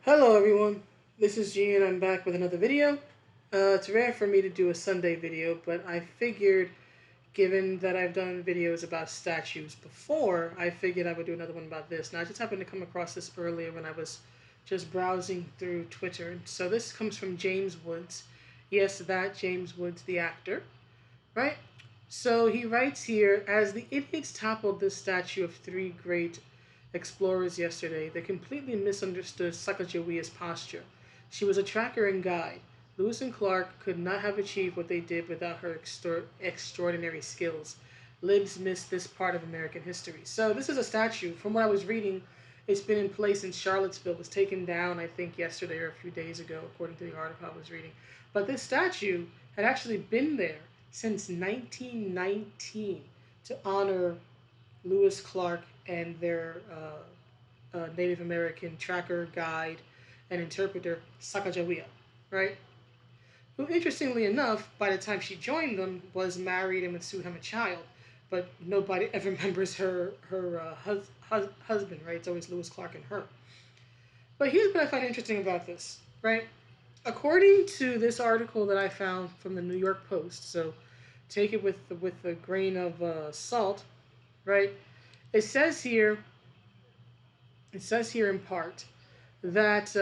Hello everyone, this is G and I'm back with another video. It's rare for me to do a Sunday video, but I figured, given that I've done videos about statues before, I figured I would do another one about this. Now I just happened to come across this earlier when I was just browsing through Twitter. So this comes from James Woods. Yes, that James Woods, the actor, right? So he writes here, as the idiots toppled this statue of three great explorers yesterday, they completely misunderstood Sacagawea's posture. She was a tracker and guide. Lewis and Clark could not have achieved what they did without her extraordinary skills. Libs missed this part of American history. So this is a statue. From what I was reading, it's been in place in Charlottesville. It was taken down, I think, yesterday or a few days ago, according to the article I was reading. But this statue had actually been there since 1919 to honor Lewis Clark and their Native American tracker, guide, and interpreter, Sacagawea, right? Who, interestingly enough, by the time she joined them, was married and would soon have a child. But nobody ever remembers her husband, right? It's always Lewis Clark and her. But here's what I find interesting about this, right? According to this article that I found from the New York Post, so take it with a grain of salt, right? It says here, it says here in part that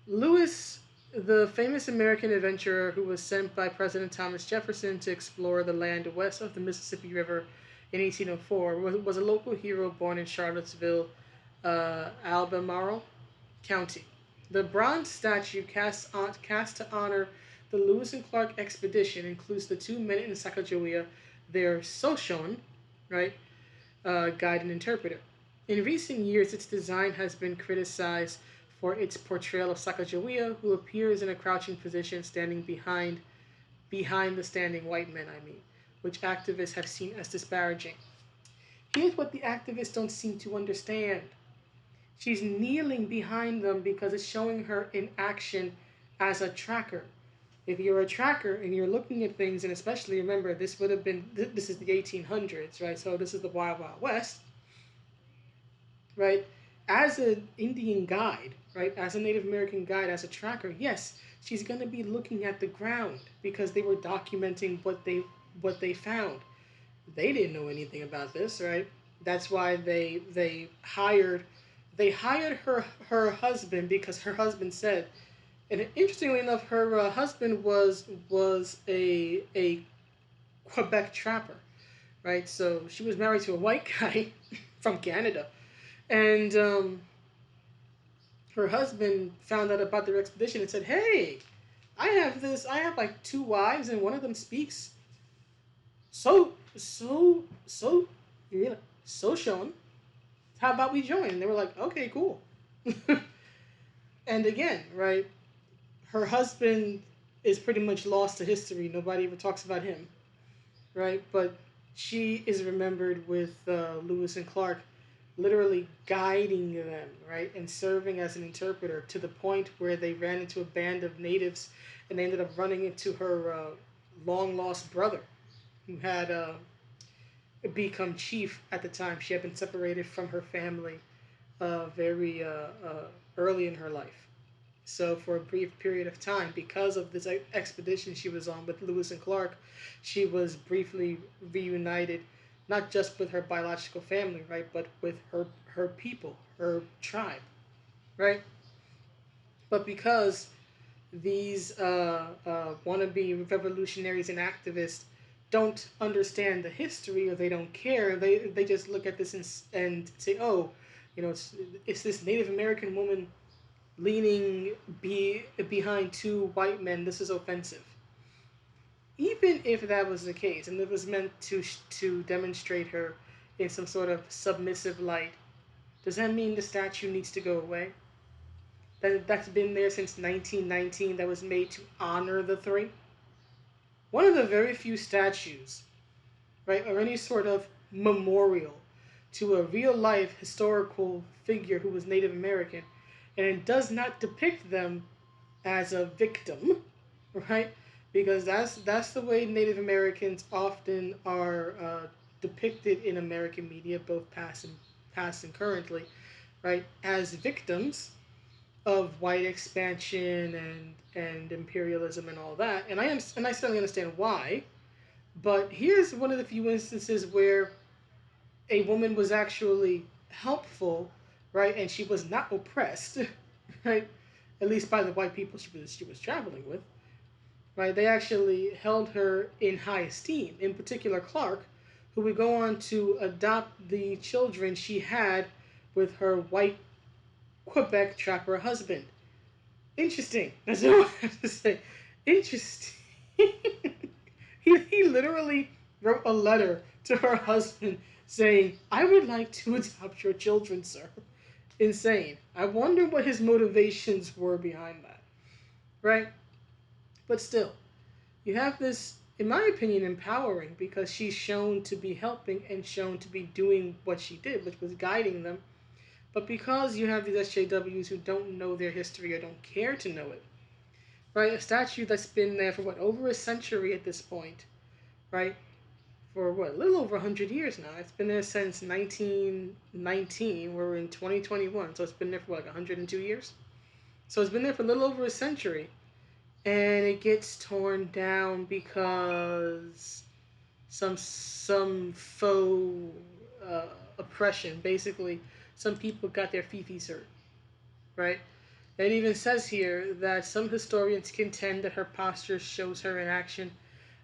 Lewis, the famous American adventurer who was sent by President Thomas Jefferson to explore the land west of the Mississippi River in 1804, was a local hero born in Charlottesville, Albemarle County. The bronze statue cast to honor the Lewis and Clark expedition includes the two men in Sacagawea, their Shoshone, right, guide and interpreter. In recent years, its design has been criticized for its portrayal of Sacagawea, who appears in a crouching position, standing behind the standing white men. Which activists have seen as disparaging. Here's what the activists don't seem to understand. She's kneeling behind them because it's showing her in action as a tracker. If you're a tracker and you're looking at things, and especially remember, this would have been, this is the 1800s, right? So this is the Wild Wild West, right? As an Indian guide, right? As a Native American guide, as a tracker, yes, she's going to be looking at the ground because they were documenting what they found. They didn't know anything about this, right? That's why they hired her husband because her husband said, and interestingly enough, her husband was a Quebec trapper, right? So she was married to a white guy from Canada, and her husband found out about their expedition and said, "Hey, I have like two wives, and one of them speaks so yeah, so Shoshone. How about we join?" And they were like, "Okay, cool." And again, right, her husband is pretty much lost to history. Nobody ever talks about him, right? But she is remembered with Lewis and Clark literally guiding them, right, and serving as an interpreter to the point where they ran into a band of natives and they ended up running into her long lost brother who had become chief at the time. She had been separated from her family very early in her life. So for a brief period of time, because of this expedition she was on with Lewis and Clark, she was briefly reunited, not just with her biological family, right, but with her people, her tribe, right. But because these wannabe revolutionaries and activists don't understand the history or they don't care, they just look at this and say, oh, it's this Native American woman leaning behind two white men. This is offensive. Even if that was the case, and it was meant to demonstrate her in some sort of submissive light, does that mean the statue needs to go away? That's been there since 1919. That was made to honor the three. One of the very few statues, right, or any sort of memorial to a real life historical figure who was Native American, and it does not depict them as a victim, right? Because that's the way Native Americans often are depicted in American media, both past and currently, right? As victims, of white expansion and imperialism and all that. And I certainly understand why. But here's one of the few instances where a woman was actually helpful, right? And she was not oppressed, right? At least by the white people she was traveling with, right? They actually held her in high esteem. In particular, Clark, who would go on to adopt the children she had with her white Quebec trapper husband. Interesting. That's all I have to say. Interesting. he literally wrote a letter to her husband saying, I would like to adopt your children, sir. Insane. I wonder what his motivations were behind that. Right? But still, you have this, in my opinion, empowering because she's shown to be helping and shown to be doing what she did, which was guiding them. But because you have these SJWs who don't know their history or don't care to know it, right? A statue that's been there for what, over a century at this point, right? For what, a little over 100 years now. It's been there since 1919. We're in 2021, so it's been there for what, like 102 years? So it's been there for a little over a century. And it gets torn down because some faux oppression. Basically, some people got their fifis hurt, right? It even says here that some historians contend that her posture shows her in action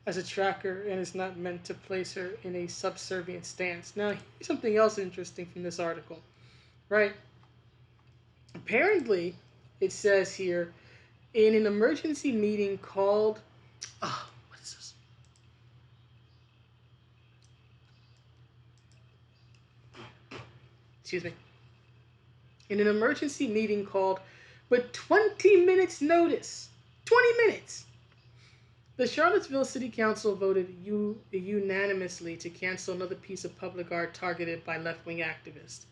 as a tracker and is not meant to place her in a subservient stance. Now, here's something else interesting from this article, right? Apparently, it says here, in an emergency meeting called, what is this? Excuse me. In an emergency meeting called with 20 minutes notice. 20 minutes! The Charlottesville City Council voted unanimously to cancel another piece of public art targeted by left-wing activists.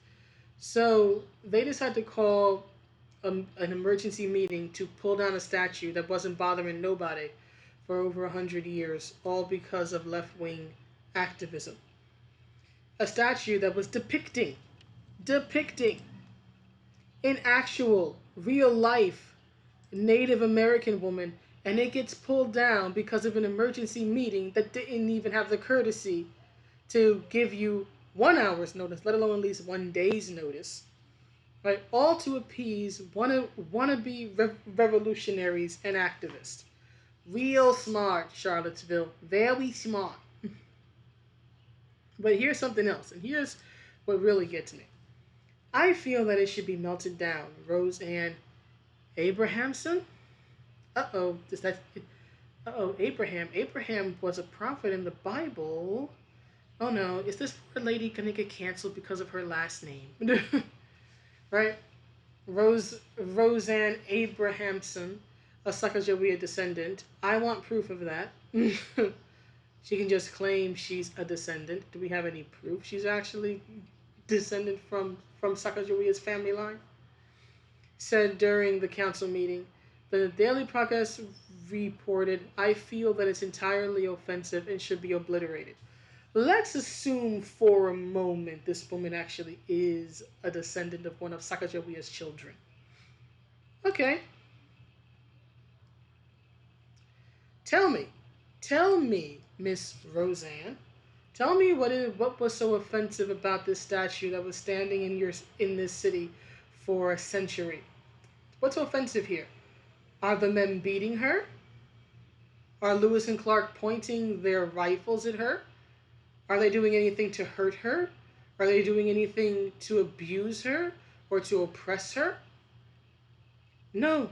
So they decided to call an emergency meeting to pull down a statue that wasn't bothering nobody for over 100 years, all because of left-wing activism. A statue that was depicting an actual, real-life Native American woman, and it gets pulled down because of an emergency meeting that didn't even have the courtesy to give you 1 hour's notice, let alone at least 1 day's notice. Right? All to appease wannabe revolutionaries and activists. Real smart, Charlottesville. Very smart. But here's something else, and here's what really gets me. I feel that it should be melted down. Roseanne Abrahamson? Uh-oh. Abraham. Abraham was a prophet in the Bible. Oh no, is this poor lady gonna get canceled because of her last name? Right? Roseanne Abrahamson, a Sacagawea descendant. I want proof of that. She can just claim she's a descendant. Do we have any proof she's actually descended from Sacagawea's family line? Said during the council meeting, the Daily Progress reported, I feel that it's entirely offensive and should be obliterated. Let's assume for a moment this woman actually is a descendant of one of Sacagawea's children. Okay. Tell me, Miss Roseanne, tell me what was so offensive about this statue that was standing in this city for a century. What's so offensive here? Are the men beating her? Are Lewis and Clark pointing their rifles at her? Are they doing anything to hurt her? Are they doing anything to abuse her or to oppress her? No.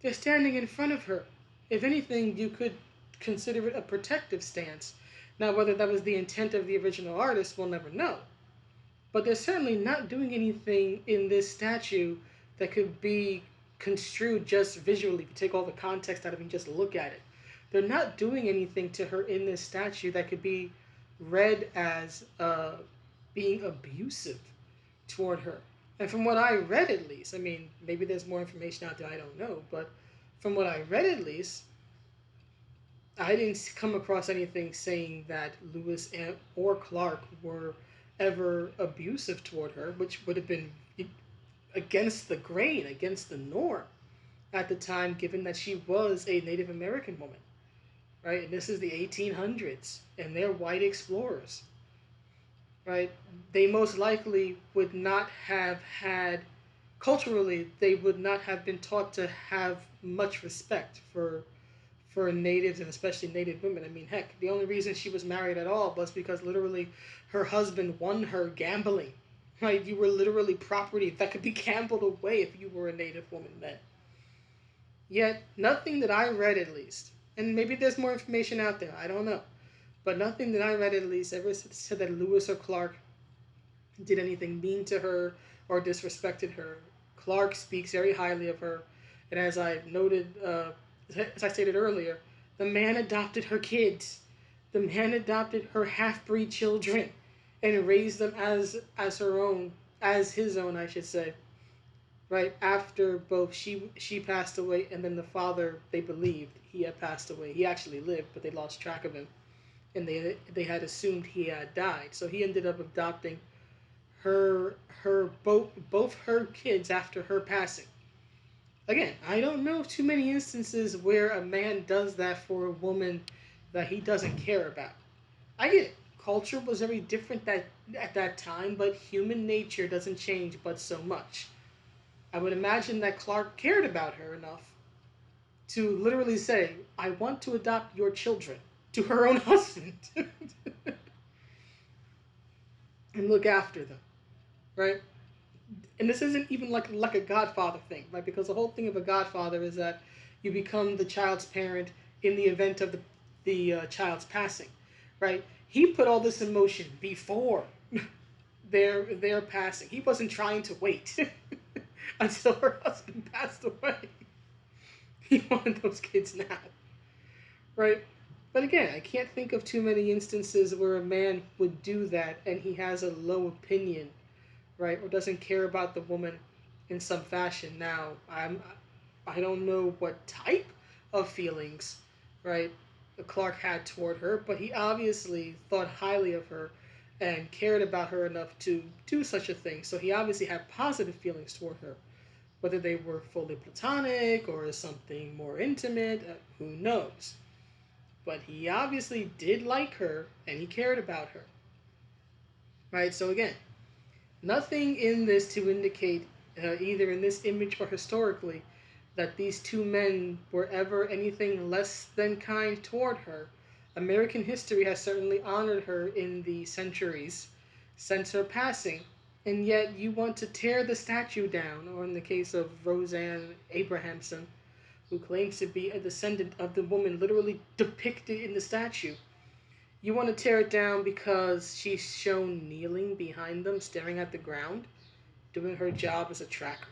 They're standing in front of her. If anything, you could consider it a protective stance. Now, whether that was the intent of the original artist, we'll never know. But they're certainly not doing anything in this statue that could be construed just visually. If you take all the context out of it and just look at it. They're not doing anything to her in this statue that could be read as being abusive toward her. And from what I read, at least, I mean, maybe there's more information out there, I don't know, but from what I read, at least, I didn't come across anything saying that Lewis or Clark were ever abusive toward her, which would have been against the grain, against the norm at the time, given that she was a Native American woman, right? And this is the 1800s, and they're white explorers, right? They most likely would not have had, culturally, they would not have been taught to have much respect for natives and especially native women. I mean, heck, the only reason she was married at all was because literally her husband won her gambling. Right? You were literally property that could be gambled away if you were a native woman then. Yet, nothing that I read at least, and maybe there's more information out there, I don't know, but nothing that I read at least ever said that Lewis or Clark did anything mean to her or disrespected her. Clark speaks very highly of her, and as I noted, as I stated earlier, the man adopted her kids. The man adopted her half-breed children and raised them as her own, as his own, I should say. Right after both she passed away, and then the father, they believed he had passed away. He actually lived, but they lost track of him, and they had assumed he had died. So he ended up adopting both her kids after her passing. Again, I don't know too many instances where a man does that for a woman that he doesn't care about. I get it. Culture was very different at that time, but human nature doesn't change but so much. I would imagine that Clark cared about her enough to literally say, I want to adopt your children to her own husband and look after them, right? And this isn't even like a godfather thing, right? Because the whole thing of a godfather is that you become the child's parent in the event of the child's passing, right? He put all this in motion before their passing. He wasn't trying to wait until her husband passed away. He wanted those kids now, right? But again, I can't think of too many instances where a man would do that and he has a low opinion, right, or doesn't care about the woman in some fashion. Now, I don't know what type of feelings, right, Clark had toward her, but he obviously thought highly of her and cared about her enough to do such a thing. So he obviously had positive feelings toward her. Whether they were fully platonic or something more intimate, who knows? But he obviously did like her and he cared about her. Right? So again, nothing in this to indicate, either in this image or historically, that these two men were ever anything less than kind toward her. American history has certainly honored her in the centuries since her passing, and yet you want to tear the statue down, or in the case of Roseanne Abrahamson, who claims to be a descendant of the woman literally depicted in the statue. You want to tear it down because she's shown kneeling behind them, staring at the ground, doing her job as a tracker.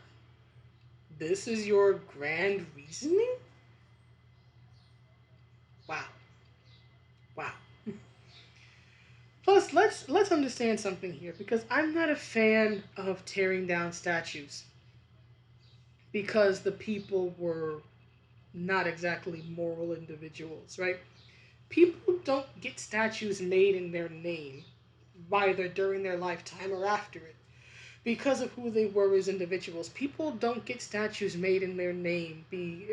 This is your grand reasoning? Wow. Wow. Plus, let's understand something here, because I'm not a fan of tearing down statues because the people were not exactly moral individuals, right? People don't get statues made in their name, either during their lifetime or after it, because of who they were as individuals. People don't get statues made in their name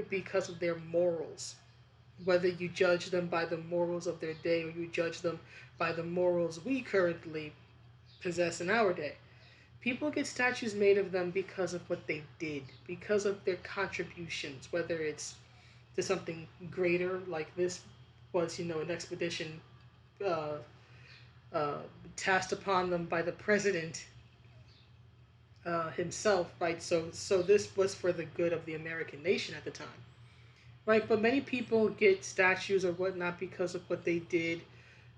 because of their morals. Whether you judge them by the morals of their day or you judge them by the morals we currently possess in our day. People get statues made of them because of what they did, because of their contributions, whether it's to something greater, like this was, an expedition uh, uh, tasked upon them by the president himself, right? So this was for the good of the American nation at the time, right? But many people get statues or whatnot because of what they did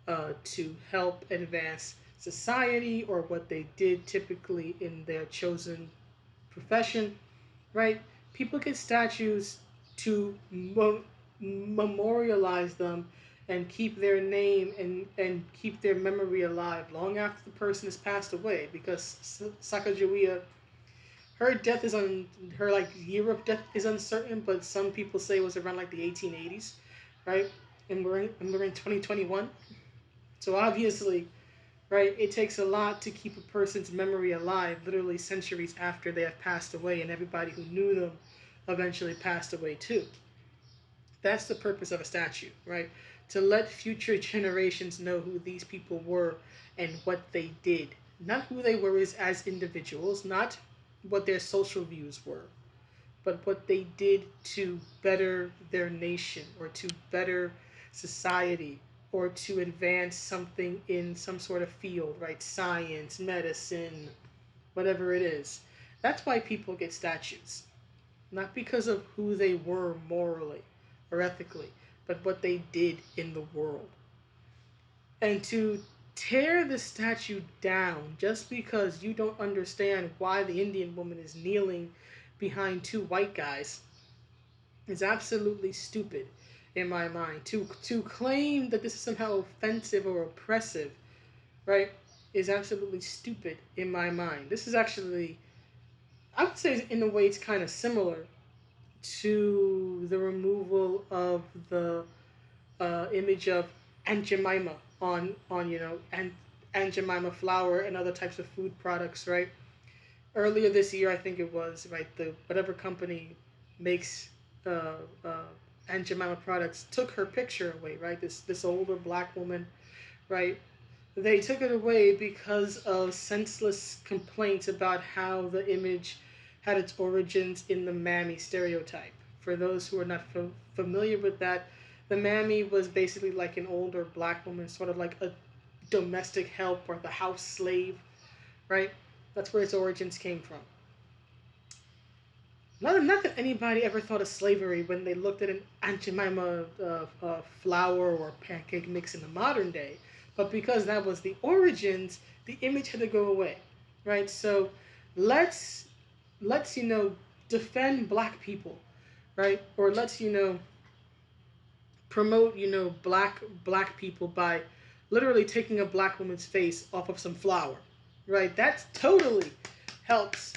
to help advance society or what they did typically in their chosen profession, right? People get statues to memorialize them and keep their name and keep their memory alive long after the person has passed away, because Sacagawea, her death is her year of death is uncertain, but some people say it was around like the 1880s, right? And we're in 2021, so obviously right? It takes a lot to keep a person's memory alive, literally centuries after they have passed away, and everybody who knew them eventually passed away too. That's the purpose of a statue, right? To let future generations know who these people were and what they did. Not who they were as individuals, not what their social views were, but what they did to better their nation or to better society or to advance something in some sort of field, right? Science, medicine, whatever it is. That's why people get statues. Not because of who they were morally or ethically, but what they did in the world. And to tear the statue down just because you don't understand why the Indian woman is kneeling behind two white guys is absolutely stupid in my mind. To claim that this is somehow offensive or oppressive, right, is absolutely stupid in my mind. This is actually, I would say, in a way, it's kind of similar to the removal of the image of Aunt Jemima on Aunt Jemima flour and other types of food products, right? Earlier this year, I think it was, right, the whatever company makes uh, uh, Aunt Jemima products took her picture away, right? This older black woman, right? They took it away because of senseless complaints about how the image had its origins in the mammy stereotype. For those who are not familiar with that, the mammy was basically like an older black woman, sort of like a domestic help or the house slave, right? That's where its origins came from. Not that anybody ever thought of slavery when they looked at an Aunt Jemima flour or pancake mix in the modern day, but because that was the origins, the image had to go away, right? So let's defend black people, right? Or let's promote black people by literally taking a black woman's face off of some flour, right? That totally helps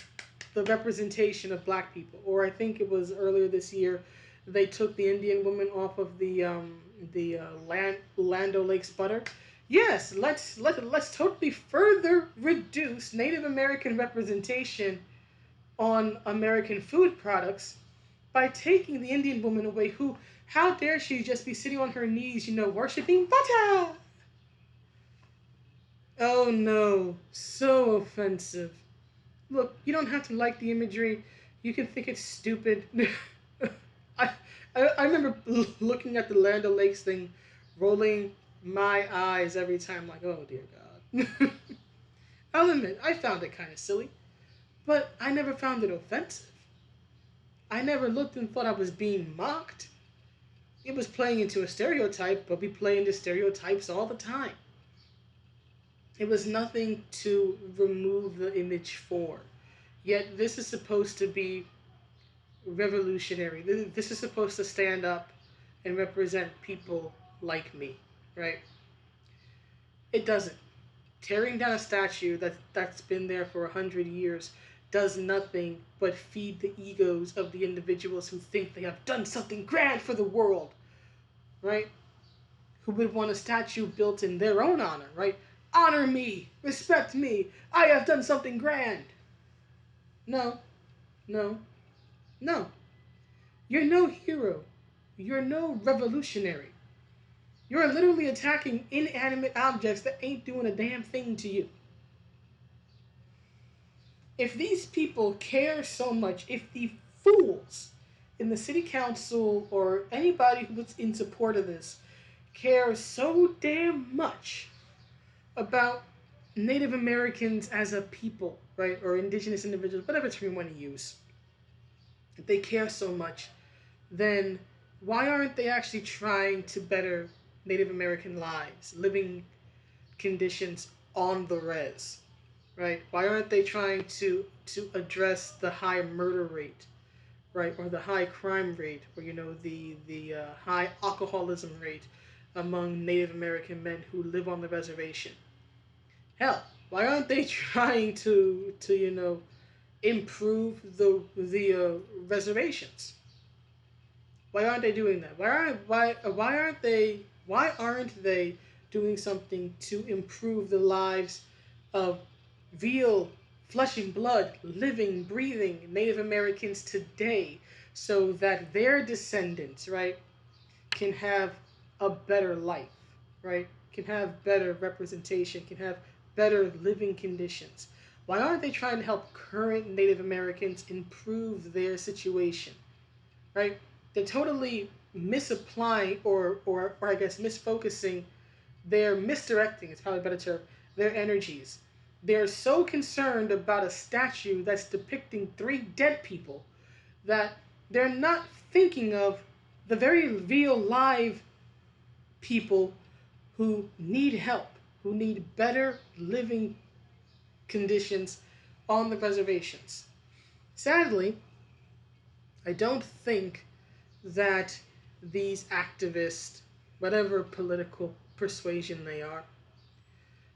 the representation of black people. Or I think it was earlier this year, they took the Indian woman off of Land O'Lakes butter. Yes, let's totally further reduce Native American representation on American food products by taking the Indian woman away. Who? How dare she just be sitting on her knees, worshiping butter? Oh no, so offensive. Look, you don't have to like the imagery. You can think it's stupid. I, I remember looking at the Land O'Lakes thing, rolling my eyes every time, like, oh dear God. I'll admit, I found it kind of silly, but I never found it offensive. I never looked and thought I was being mocked. It was playing into a stereotype, but we play into stereotypes all the time. It was nothing to remove the image for. Yet this is supposed to be revolutionary. This is supposed to stand up and represent people like me, right? It doesn't. Tearing down a statue that's been there for 100 years does nothing but feed the egos of the individuals who think they have done something grand for the world, right? Who would want a statue built in their own honor, right? Honor me, respect me, I have done something grand. No, no, no. You're no hero. You're no revolutionary. You're literally attacking inanimate objects that ain't doing a damn thing to you. If these people care so much, if the fools in the city council or anybody who's in support of this care so damn much about Native Americans as a people, right, or indigenous individuals, whatever term you want to use, if they care so much, then why aren't they actually trying to better Native American lives, living conditions on the res, right? Why aren't they trying to address the high murder rate, right, or the high crime rate, or the high alcoholism rate among Native American men who live on the reservation? Hell, why aren't they trying to improve the reservations? Why aren't they doing that? Why aren't they doing something to improve the lives of real flesh and blood, living, breathing Native Americans today so that their descendants, right, can have a better life, right? Can have better representation, can have better living conditions. Why aren't they trying to help current Native Americans improve their situation, right? They're totally misapplying or I guess misfocusing. They're misdirecting, it's probably a better term, their energies. They're so concerned about a statue that's depicting 3 dead people that they're not thinking of the very real live people who need help, who need better living conditions on the reservations. Sadly, I don't think that these activists, whatever political persuasion they are,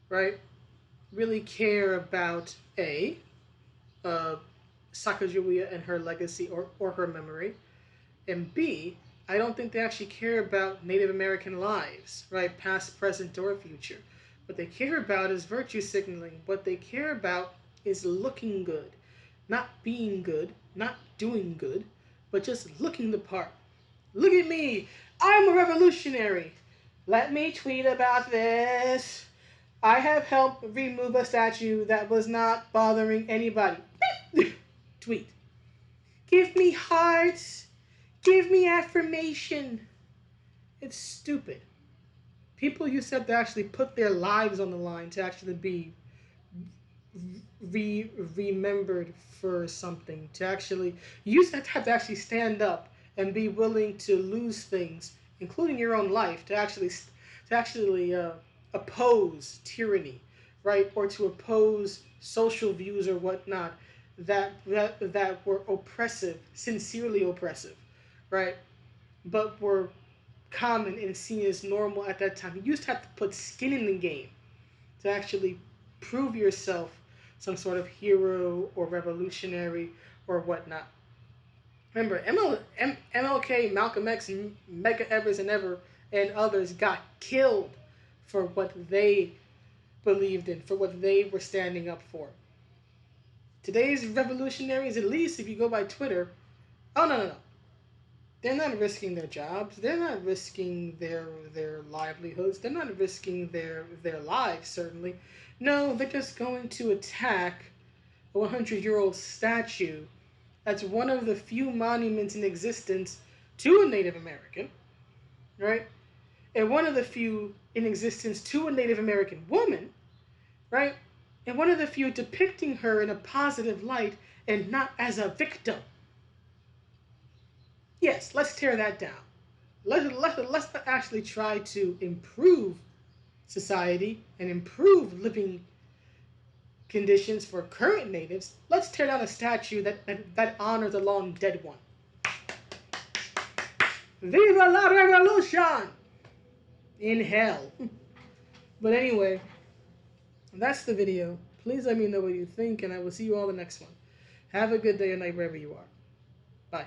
right, really care about uh, Sacagawea and her legacy or her memory, and B, I don't think they actually care about Native American lives, right, past, present, or future. What they care about is virtue signaling. What they care about is looking good, not being good, not doing good, but just looking the part. Look at me, I'm a revolutionary. Let me tweet about this. I have helped remove a statue that was not bothering anybody. Tweet. Give me hearts. Give me affirmation. It's stupid. People used to have to actually put their lives on the line to actually be remembered for something. To actually, you used to have to actually stand up and be willing to lose things, including your own life, to actually oppose tyranny, right, or to oppose social views or whatnot that were oppressive, sincerely oppressive, right, but were common and seen as normal at that time. You used to have to put skin in the game to actually prove yourself some sort of hero or revolutionary or whatnot. Remember, MLK, Malcolm X, Medgar Evers, and others got killed for what they believed in, for what they were standing up for. Today's revolutionaries, at least if you go by Twitter, oh no, they're not risking their jobs. They're not risking their livelihoods. They're not risking their lives, certainly. No, they're just going to attack a 100-year-old statue that's one of the few monuments in existence to a Native American, right? And one of the few in existence to a Native American woman, right? And one of the few depicting her in a positive light and not as a victim. Yes, let's tear that down. Let's actually try to improve society and improve living conditions for current natives. Let's tear down a statue that honors a long dead one. Viva la revolution! In hell. But anyway, that's the video. Please let me know what you think, and I will see you all in the next one. Have a good day or night wherever you are. Bye.